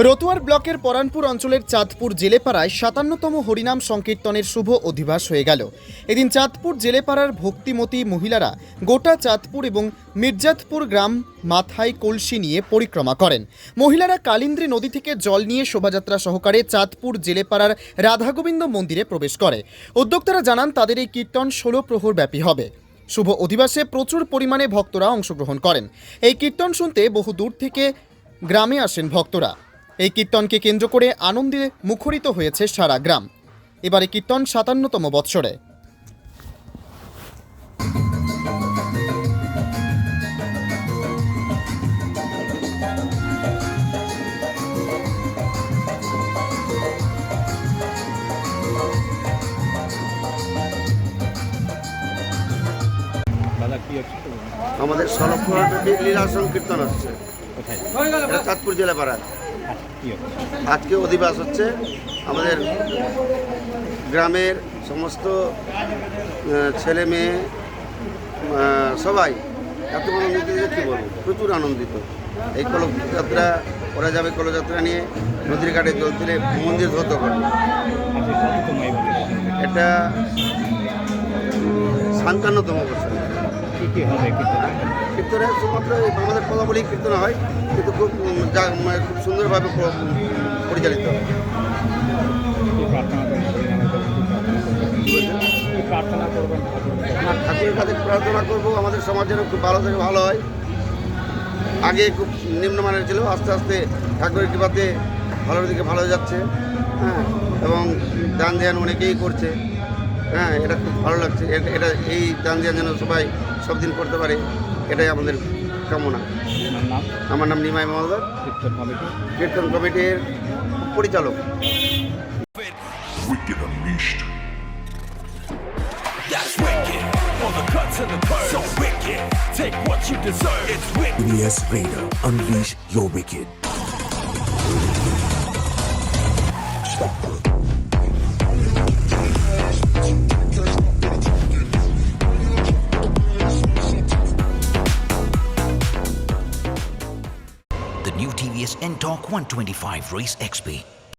রতুয়ার ব্লকের পরানপুর অঞ্চলের চাঁদপুর জেলেপাড়ায় ৫৭তম হরিনাম সংকীর্তনের শুভ অধিবাস হয়ে গেল। এদিন চাঁদপুর জেলেপাড়ার ভক্তিমতী মহিলারা গোটা চাঁদপুর এবং মির্জাতপুর গ্রাম মাথায় কলসি নিয়ে পরিক্রমা করেন। মহিলারা কালিন্দ্রী নদী থেকে জল নিয়ে শোভাযাত্রা সহকারে চাঁদপুর জেলেপাড়ার রাধাগোবিন্দ মন্দিরে প্রবেশ করে। উদ্যোক্তারা জানান তাদের এই কীর্তন ১৬ প্রহর ব্যাপী হবে। শুভ অধিবাসে প্রচুর পরিমাণে ভক্তরা অংশগ্রহণ করেন। এই কীর্তন শুনতে বহু দূর থেকে গ্রামে আসেন ভক্তরা। এই কীর্তনকে কেন্দ্র করে আনন্দে মুখরিত হয়েছে সারা গ্রাম। এবারে কীর্তন ৫৭তম বৎসরে। আমাদের ১৬ প্রহরব্যাপী লীলা সংকীর্তন হচ্ছে এটা চাঁদপুর জেলাপাড়ায়। আজকে অধিবাস হচ্ছে। আমাদের গ্রামের সমস্ত ছেলে মেয়ে সবাই এত আনন্দিত যে কী বলবো, প্রচুর আনন্দিত। এই কলযাত্রা ওরা যাবে, কলযাত্রা নিয়ে নদীর ঘাটে জল তুলে মন্দির ধরতে পারে। এটা ৫৭তম বছর। কীর্তনে শুধুমাত্র আমাদের পদাবলী কীর্তন হয়, কিন্তু খুব খুব সুন্দরভাবে পরিচালিত হয়। ঠাকুরের কাছে প্রার্থনা করবো আমাদের সমাজ যেন খুব ভালো থেকে ভালো হয়। আগে খুব নিম্নমানের ছিল, আস্তে আস্তে ঠাকুরের কৃপাতে ভালোর দিকে ভালো যাচ্ছে। হ্যাঁ, এবং দান ধ্যান অনেকেই করছে। হ্যাঁ, এটা খুব ভালো লাগছে। এটা এই দান ধ্যান যেন সবাই সব দিন করতে পারে, এটাই আমাদের কামনা। আমার নাম নিমাই মহোদয়, কীর্তন কমিটির পরিচালক। Yes, Vader, unleash your wicked. The new TVS N-Torque 125 Race XP.